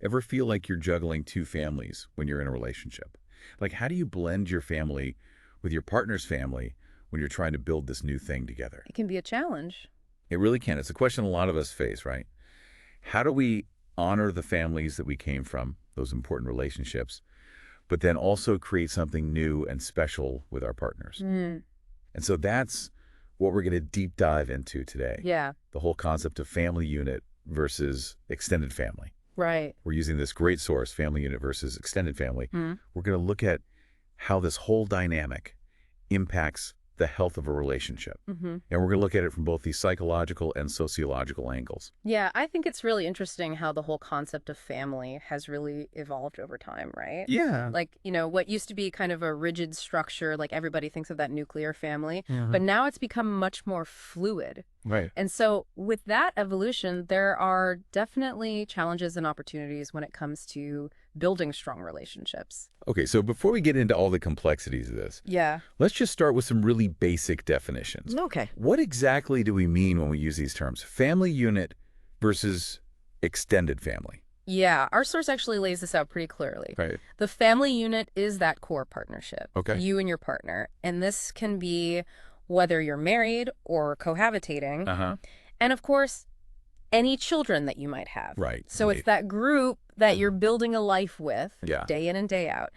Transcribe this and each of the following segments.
ever feel like you're juggling two families when you're in a relationship? Like, how do you blend your family with your partner's family when you're trying to build this new thing together? It can be a challenge. It really can. It's a question a lot of us face, right? How do we honor the families that we came from, those important relationships, but then also create something new and special with our partners? Mm. And so that's what we're going to deep dive into today. Yeah, The whole concept of family unit versus extended family. right. We're using this great source, family unit versus extended family. Mm. We're going to look at how this whole dynamic impacts the health of a relationship. Mm-hmm. And we're going to look at it from both the psychological and sociological angles. Yeah, I think it's really interesting how the whole concept of family has really evolved over time, right? Yeah. Like, what used to be kind of a rigid structure, like everybody thinks of that nuclear family, Mhm. but now it's become much more fluid. Right. And so with that evolution, there are definitely challenges and opportunities when it comes to building strong relationships. Okay, so before we get into all the complexities of this, Yeah. let's just start with some really basic definitions. Okay. What exactly do we mean when we use these terms? Family unit versus extended family. Yeah, our source actually lays this out pretty clearly. Right. The family unit is that core partnership. Okay. You and your partner. And this can be whether you're married or cohabitating. Uh-huh. And of course, any children that you might have. Right. So Right. it's that group that you're building a life with Yeah. day in and day out.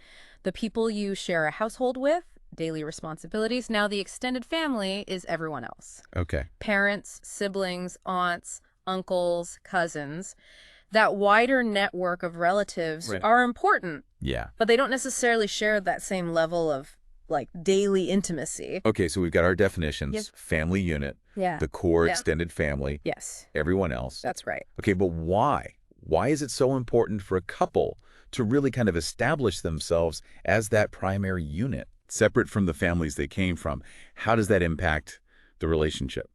The people you share a household with, daily responsibilities. Now the extended family is everyone else. Okay. Parents, siblings, aunts, uncles, cousins. That wider network of relatives Right. are important, Yeah. but they don't necessarily share that same level of daily intimacy. Okay, so we've got our definitions. Yes. Family unit, Yeah. the core Yeah. extended family, Yes, everyone else. that's right. Okay, but why? Why is it so important for a couple to really kind of establish themselves as that primary unit, separate from the families they came from? How does that impact the relationship?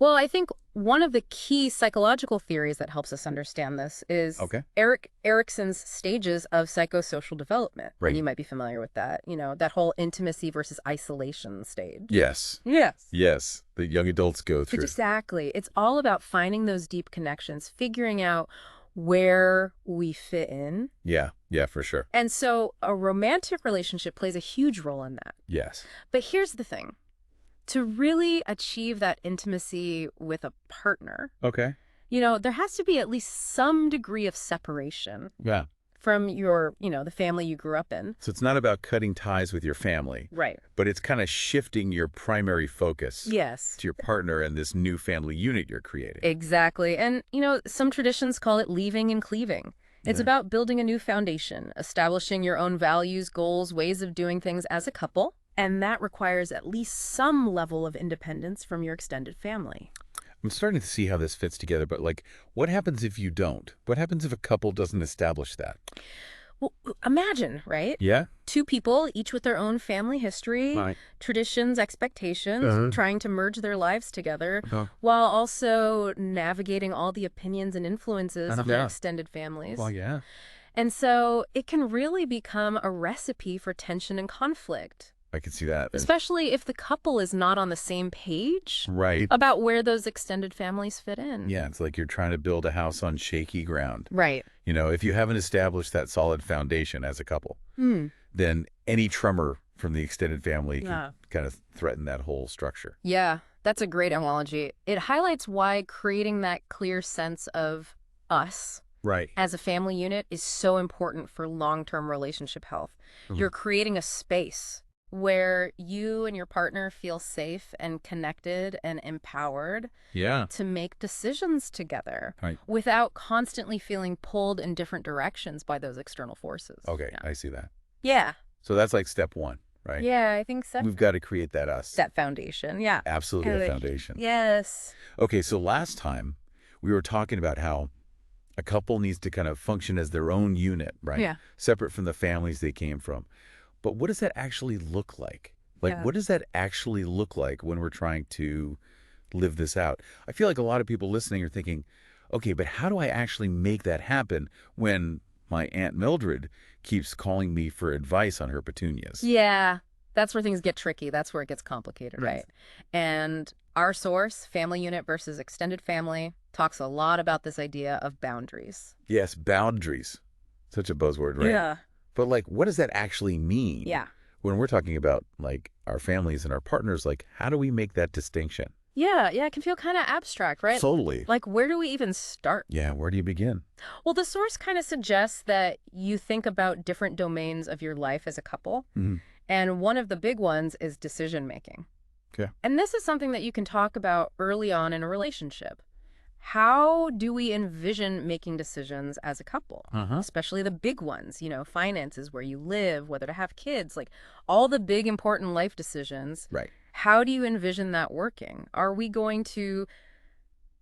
Well, I think one of the key psychological theories that helps us understand this is Okay. Erik Erikson's stages of psychosocial development. Right. And you might be familiar with that, that whole intimacy versus isolation stage. Yes. Yes. Yes. The young adults go through. Exactly. It's all about finding those deep connections, figuring out where we fit in. Yeah. Yeah, for sure. And so a romantic relationship plays a huge role in that. Yes. But here's the thing. To really achieve that intimacy with a partner, Okay. there has to be at least some degree of separation Yeah. from the family you grew up in. So it's not about cutting ties with your family, Right. but it's kind of shifting your primary focus Yes. to your partner and this new family unit you're creating. Exactly. And, some traditions call it leaving and cleaving. It's Yeah. about building a new foundation, establishing your own values, goals, ways of doing things as a couple. And that requires at least some level of independence from your extended family. I'm starting to see how this fits together, but what happens if you don't? What happens if a couple doesn't establish that? Well, imagine, right? Yeah? Two people, each with their own family history, Right. traditions, expectations, Uh-huh. trying to merge their lives together, Uh-huh. while also navigating all the opinions and influences of their Yeah. extended families. Well, yeah. And so it can really become a recipe for tension and conflict, I can see that. especially if the couple is not on the same page Right. about where those extended families fit in. Yeah, it's like you're trying to build a house on shaky ground. Right. If you haven't established that solid foundation as a couple, Hmm. then any tremor from the extended family Yeah. can kind of threaten that whole structure. Yeah, that's a great analogy. It highlights why creating that clear sense of us Right. as a family unit is so important for long-term relationship health. Mhm. You're creating a space where you and your partner feel safe and connected and empowered Yeah. to make decisions together Right. without constantly feeling pulled in different directions by those external forces. Okay, Yeah. I see that. Yeah. So that's like step one, right? Yeah, I think so. We've got to create that us. That foundation. Yeah. Absolutely a Totally. foundation. Yes. Okay, so last time we were talking about how a couple needs to kind of function as their own unit, right? Yeah. Separate from the families they came from. But what does that actually look like? Yeah. What does that actually look like when we're trying to live this out? I feel like a lot of people listening are thinking, okay, but how do I actually make that happen when my Aunt Mildred keeps calling me for advice on her petunias? Yeah. That's where things get tricky. That's where it gets complicated, Right. right? And Our source, Family Unit versus Extended Family, talks a lot about this idea of boundaries. Yes, boundaries. Such a buzzword, right? Yeah. But like, what does that actually mean? Yeah. When we're talking about like our families and our partners, like how do we make that distinction? Yeah, it can feel kind of abstract, right? Totally. Like, where do we even start? Yeah, where do you begin? Well, the source kind of suggests that you think about different domains of your life as a couple, Hmm. and one of the big ones is decision making. Okay. And this is something that you can talk about early on in a relationship. How do we envision making decisions as a couple? Uh-huh. Especially the big ones, finances, where you live, whether to have kids, like all the big important life decisions. Right. How do you envision that working? Are we going to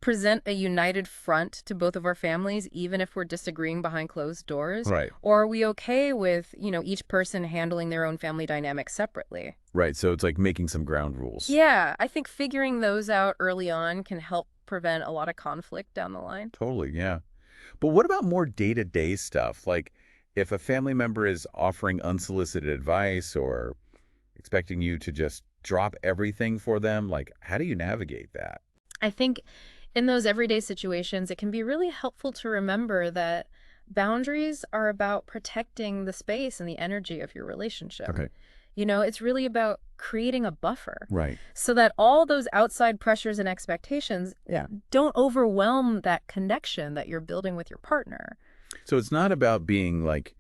present a united front to both of our families, even if we're disagreeing behind closed doors? Right. Or are we okay with, each person handling their own family dynamics separately? Right. So it's like making some ground rules. Yeah, I think figuring those out early on can help prevent a lot of conflict down the line. Totally. Yeah. But what about more day-to-day stuff? Like if a family member is offering unsolicited advice or expecting you to just drop everything for them, like how do you navigate that? I think in those everyday situations, it can be really helpful to remember that boundaries are about protecting the space and the energy of your relationship. Okay. It's really about creating a buffer Right. so that all those outside pressures and expectations don't overwhelm that connection that you're building with your partner. So it's not about being like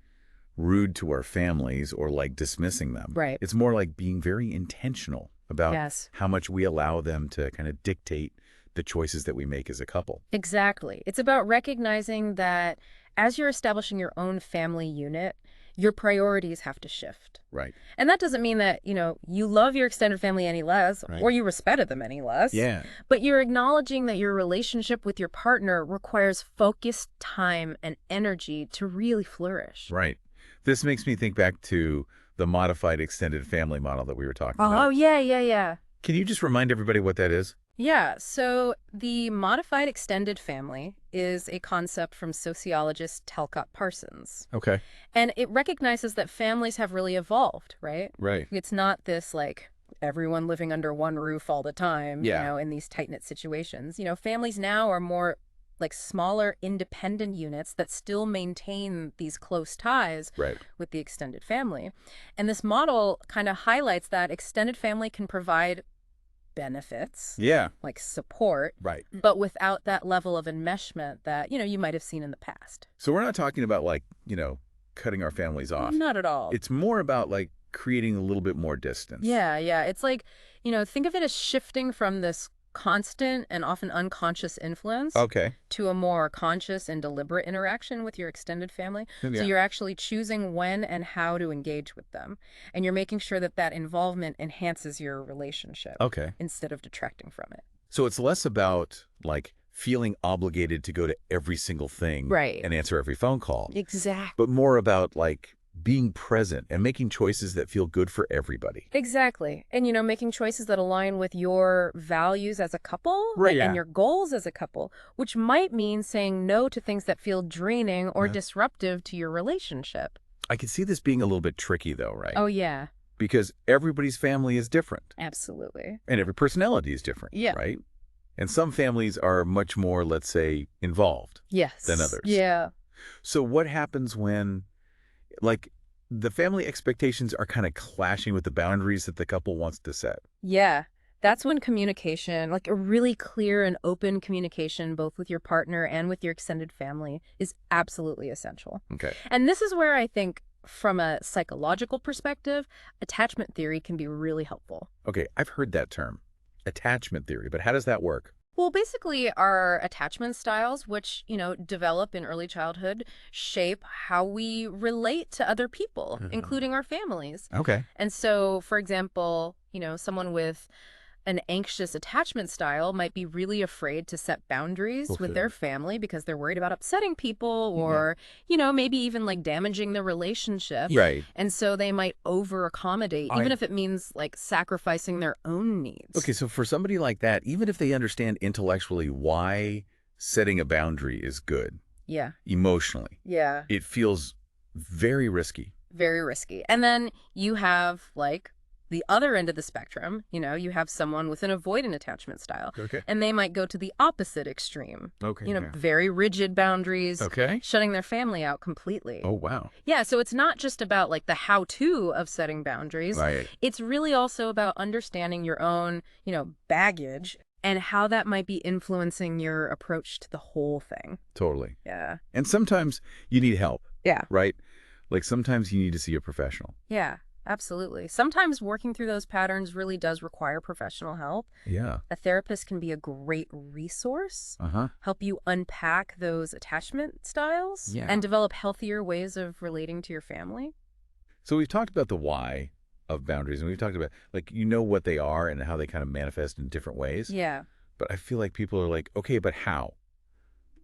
rude to our families or like dismissing them. Right. It's more like being very intentional about Yes. how much we allow them to kind of dictate the choices that we make as a couple. Exactly. It's about recognizing that as you're establishing your own family unit, your priorities have to shift. Right. And that doesn't mean that, you love your extended family any less Right. or you respected them any less. Yeah. But you're acknowledging that your relationship with your partner requires focused time and energy to really flourish. Right. This makes me think back to the modified extended family model that we were talking about. Oh, yeah. Can you just remind everybody what that is? Yeah, so the modified extended family is a concept from sociologist Talcott Parsons. Okay. And it recognizes that families have really evolved, right? Right. It's not this like everyone living under one roof all the time, Yeah. in these tight-knit situations. Families now are more like smaller independent units that still maintain these close ties Right. with the extended family. And this model kind of highlights that extended family can provide benefits, Yeah. like support, Right. but without that level of enmeshment that, you might have seen in the past. So we're not talking about like, cutting our families off. Not at all. It's more about like creating a little bit more distance. Yeah. It's like, think of it as shifting from this constant and often unconscious influence Okay. to a more conscious and deliberate interaction with your extended family. Yeah. So you're actually choosing when and how to engage with them. And you're making sure that that involvement enhances your relationship Okay. instead of detracting from it. So it's less about like feeling obligated to go to every single thing Right. and answer every phone call, Exactly. but more about like being present and making choices that feel good for everybody. Exactly. And, making choices that align with your values as a couple Right, yeah. and your goals as a couple, which might mean saying no to things that feel draining or Yeah. disruptive to your relationship. I can see this being a little bit tricky though, right? Oh, yeah, Because everybody's family is different absolutely. and every personality is different, Yeah. right? And some families are much more, let's say, involved Yes. than others. Yeah. So what happens when, like, the family expectations are kind of clashing with the boundaries that the couple wants to set? Yeah. That's when communication, like a really clear and open communication, both with your partner and with your extended family, is absolutely essential. Okay. And this is where I think, from a psychological perspective, attachment theory can be really helpful. Okay, I've heard that term, attachment theory, but how does that work? Well, basically, our attachment styles, which, develop in early childhood, shape how we relate to other people, including our families. Okay. And so, for example, someone with an anxious attachment style might be really afraid to set boundaries Okay. with their family because they're worried about upsetting people or, maybe even like damaging the relationship. Right. And so they might over accommodate, even if it means like sacrificing their own needs. Okay, so for somebody like that, even if they understand intellectually why setting a boundary is good, Yeah. emotionally, Yeah. it feels very risky. Very risky. And then you have like the other end of the spectrum, you have someone with an avoidant attachment style. Okay. And they might go to the opposite extreme. Okay. Yeah. Very rigid boundaries, Okay. shutting their family out completely. Oh, wow. Yeah, so it's not just about like the how-to of setting boundaries. Right. It's really also about understanding your own, baggage and how that might be influencing your approach to the whole thing. Totally. Yeah. And sometimes you need help, Yeah. right? Like sometimes you need to see a professional. Yeah, absolutely. Sometimes working through those patterns really does require professional help. Yeah. A therapist can be a great resource, Uh-huh. help you unpack those attachment styles Yeah. and develop healthier ways of relating to your family. So we've talked about the why of boundaries, and we've talked about, like, what they are and how they kind of manifest in different ways. Yeah. But I feel like people are like, okay, but how?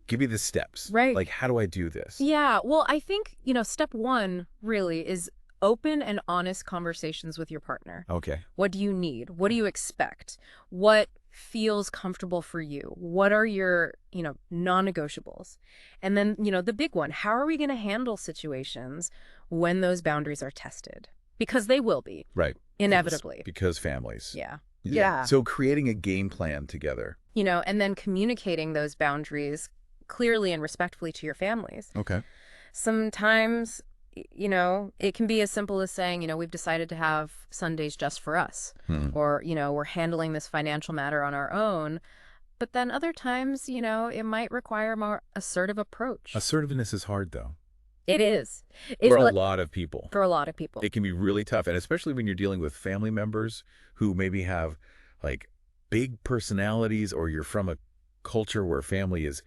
Give me the steps. Right. Like, how do I do this? Yeah. Well, I think, step one really is open and honest conversations with your partner. Okay. What do you need? What do you expect? What feels comfortable for you? What are your, non-negotiables? And then, the big one, how are we going to handle situations when those boundaries are tested? Because they will be. Right. Inevitably. Because families. Yeah. Yeah. So creating a game plan together. And then communicating those boundaries clearly and respectfully to your families. Okay. Sometimes, it can be as simple as saying, we've decided to have Sundays just for us. Or, we're handling this financial matter on our own. But then other times, it might require a more assertive approach. Assertiveness is hard, though. It is. For a lot of people. For a lot of people. It can be really tough. And especially when you're dealing with family members who maybe have like big personalities, or you're from a culture where family is,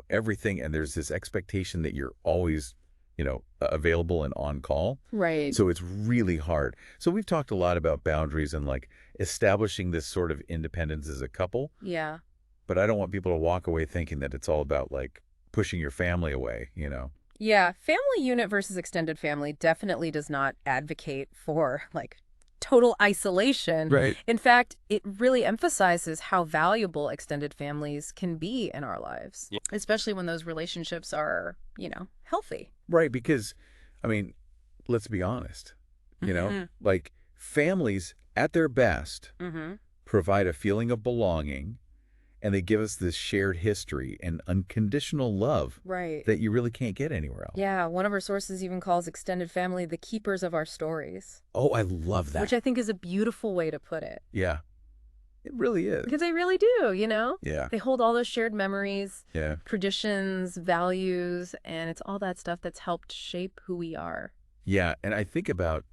everything. And there's this expectation that you're always, available and on call. Right. So it's really hard. So we've talked a lot about boundaries and like establishing this sort of independence as a couple. Yeah. But I don't want people to walk away thinking that it's all about like pushing your family away, Yeah, family unit versus extended family definitely does not advocate for like total isolation. Right. In fact, it really emphasizes how valuable extended families can be in our lives, especially when those relationships are, healthy. Right, because, I mean, let's be honest, like families at their best provide a feeling of belonging, and they give us this shared history and unconditional love that you really can't get anywhere else. Yeah, one of our sources even calls extended family the keepers of our stories. Oh, I love that. Which I think is a beautiful way to put it. Yeah, it really is. Because they really do, Yeah. They hold all those shared memories, Yeah. traditions, values, and it's all that stuff that's helped shape who we are. Yeah, and I think about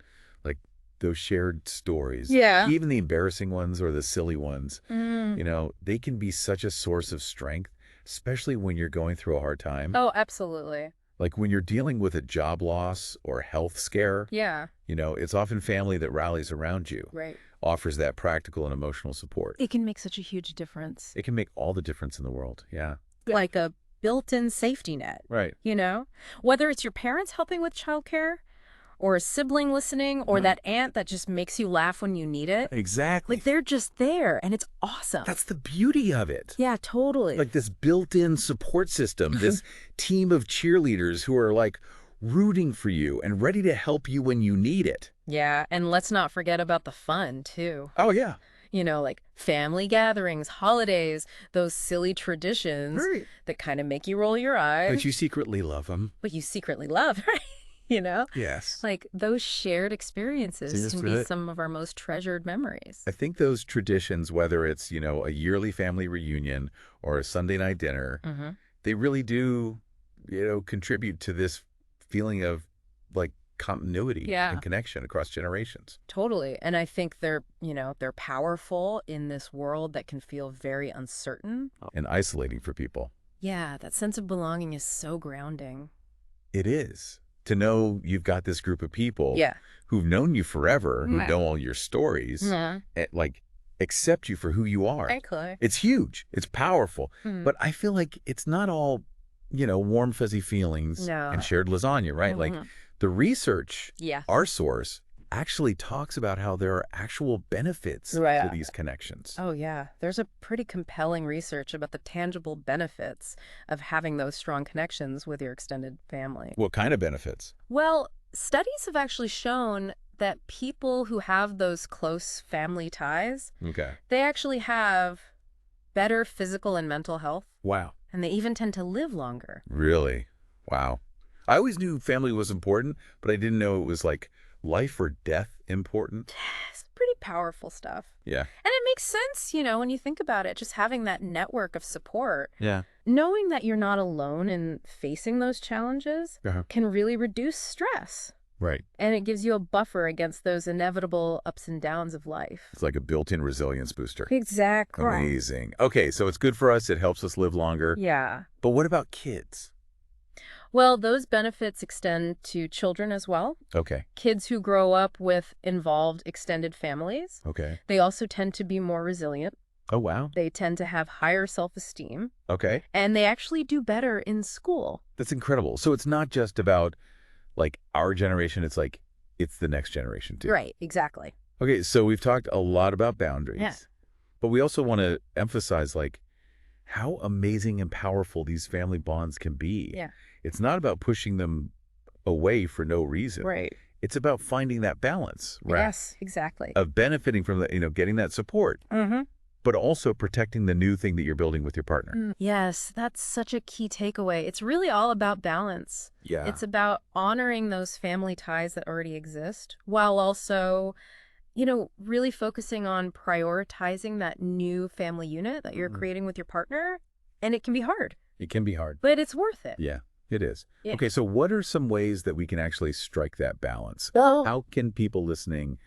like those shared stories. Yeah. Even the embarrassing ones or the silly ones, they can be such a source of strength, especially when you're going through a hard time. Oh, absolutely. Like when you're dealing with a job loss or health scare, Yeah. it's often family that rallies around you, Right. offers that practical and emotional support. It can make such a huge difference. It can make all the difference in the world. Yeah. Like a built-in safety net, Right. Whether it's your parents helping with childcare, or a sibling listening, or that aunt that just makes you laugh when you need it. Exactly. Like, they're just there, and it's awesome. That's the beauty of it. Yeah, totally. Like this built-in support system, this team of cheerleaders who are like rooting for you and ready to help you when you need it. Yeah, and let's not forget about the fun, too. Oh, yeah. Like family gatherings, holidays, those silly traditions that kind of make you roll your eyes. But you secretly love them. But you secretly love, right? Yes. Like those shared experiences Yes, can be some of our most treasured memories. I think those traditions, whether it's, a yearly family reunion or a Sunday night dinner, they really do, contribute to this feeling of like continuity and connection across generations. Totally. And I think they're powerful in this world that can feel very uncertain. And isolating for people. Yeah, that sense of belonging is so grounding. It is. To know you've got this group of people who've known you forever, who know all your stories, like accept you for who you are. Exactly. It's huge. It's powerful. But I feel like it's not all, warm, fuzzy feelings and shared lasagna, right? Like the research, our source, actually talks about how there are actual benefits to these connections. Oh, yeah. There's a pretty compelling research about the tangible benefits of having those strong connections with your extended family. What kind of benefits? Well, studies have actually shown that people who have those close family ties, Okay. they actually have better physical and mental health, Wow. and they even tend to live longer. Really? Wow. I always knew family was important, but I didn't know it was like life or death important. It's pretty powerful stuff. Yeah. And it makes sense, when you think about it, just having that network of support. Yeah. Knowing that you're not alone in facing those challenges Uh-huh. can really reduce stress. Right. And it gives you a buffer against those inevitable ups and downs of life. It's like a built-in resilience booster. Exactly. Amazing. Okay, so it's good for us. It helps us live longer. Yeah. But what about kids? Well, those benefits extend to children as well. Okay. Kids who grow up with involved extended families, Okay. they also tend to be more resilient. Oh, wow. They tend to have higher self-esteem, Okay. and they actually do better in school. That's incredible. So it's not just about like our generation. It's like it's the next generation too. Right, exactly. Okay, so we've talked a lot about boundaries. Yeah. But we also want to emphasize like how amazing and powerful these family bonds can be. Yeah. It's not about pushing them away for no reason. Right. It's about finding that balance, right? Yes, exactly. Of benefiting from the, getting that support, Mm-hmm. but also protecting the new thing that you're building with your partner. Yes, that's such a key takeaway. It's really all about balance. Yeah. It's about honoring those family ties that already exist while also, really focusing on prioritizing that new family unit that you're creating with your partner. And it can be hard, It can be hard. but it's worth it. Yeah, it is. Yeah. Okay, so what are some ways that we can actually strike that balance? Well, How can people listening,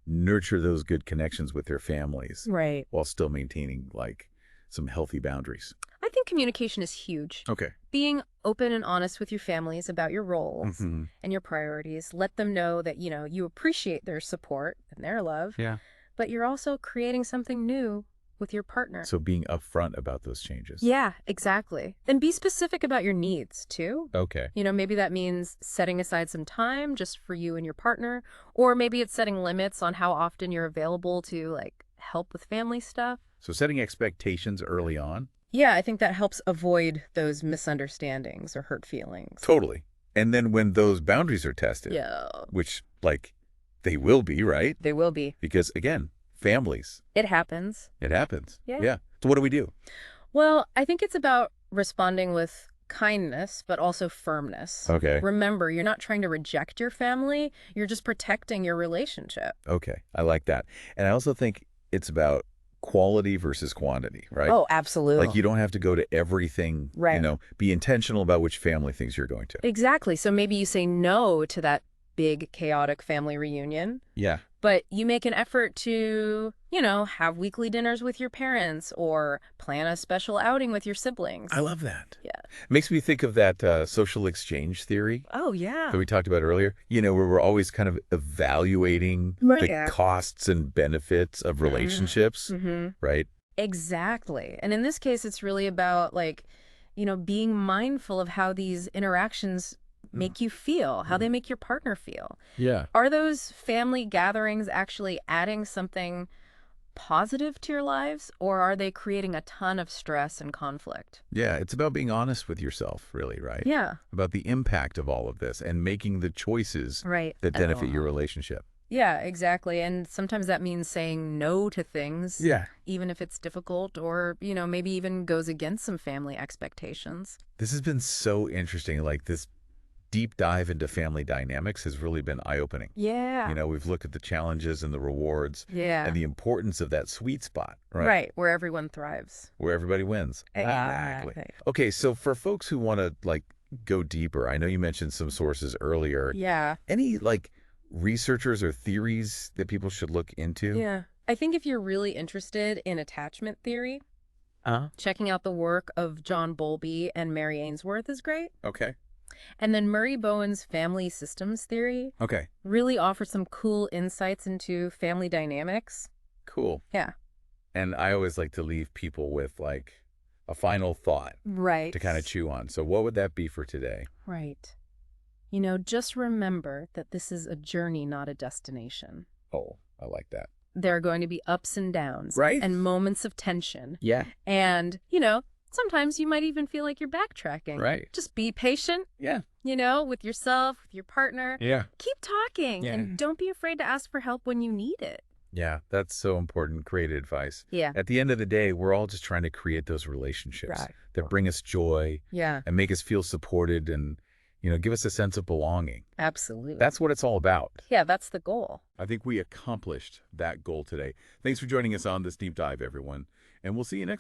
nurture those good connections with their families right. while still maintaining like some healthy boundaries? I think communication is huge. Okay. Being open and honest with your families about your roles Mm-hmm. and your priorities. Let them know that, you appreciate their support and their love, Yeah. but you're also creating something new with your partner. So being upfront about those changes. Yeah, exactly. And be specific about your needs, too. Okay. Maybe that means setting aside some time just for you and your partner, or maybe it's setting limits on how often you're available to, help with family stuff. So setting expectations early on. Yeah, I think that helps avoid those misunderstandings or hurt feelings. Totally. And then when those boundaries are tested, Yeah, which they will be, right? they will be. Because again, families, It happens. it happens. Yeah. Yeah. So what do we do? Well, I think it's about responding with kindness, but also firmness. Okay. Remember, you're not trying to reject your family. You're just protecting your relationship. Okay. I like that. And I also think it's about quality versus quantity, right? Oh, absolutely. Like you don't have to go to everything, Right. Be intentional about which family things you're going to. Exactly. So maybe you say no to that big, chaotic family reunion, Yeah. but you make an effort to, have weekly dinners with your parents or plan a special outing with your siblings. I love that. Yeah. Makes me think of that social exchange theory Oh, yeah. that we talked about earlier, where we're always kind of evaluating Right. the Yeah. costs and benefits of relationships, Mm-hmm. right? Exactly. And in this case, it's really about being mindful of how these interactions make you feel, how they make your partner feel. Yeah. Are those family gatherings actually adding something positive to your lives, or are they creating a ton of stress and conflict? Yeah. It's about being honest with yourself, really, right? Yeah. About the impact of all of this and making the choices Right. that benefit your relationship. Yeah, exactly. And sometimes that means saying no to things, Yeah. even if it's difficult or, maybe even goes against some family expectations. This has been so interesting. Like this deep dive into family dynamics has really been eye-opening. Yeah. We've looked at the challenges and the rewards Yeah. and the importance of that sweet spot, right? Right, where everyone thrives. Where everybody wins. Exactly. Okay, so for folks who want to go deeper, I know you mentioned some sources earlier. Yeah. Any researchers or theories that people should look into? Yeah. I think if you're really interested in attachment theory, checking out the work of John Bowlby and Mary Ainsworth is great. Okay. And then Murray Bowen's family systems theory Okay. really offers some cool insights into family dynamics. Cool. Yeah. And I always like to leave people with a final thought Right. to kind of chew on. So what would that be for today? Right. Just remember that this is a journey, not a destination. Oh, I like that. There are going to be ups and downs. Right. And moments of tension. Yeah. And, Sometimes you might even feel like you're backtracking. Right. Just be patient, Yeah. with yourself, with your partner. Yeah. Keep talking, and don't be afraid to ask for help when you need it. Yeah, that's so important. Great advice. Yeah. At the end of the day, we're all just trying to create those relationships Right. that bring us joy Yeah, and make us feel supported and, give us a sense of belonging. absolutely. That's what it's all about. Yeah, that's the goal. I think we accomplished that goal today. Thanks for joining us on this deep dive, everyone. And we'll see you next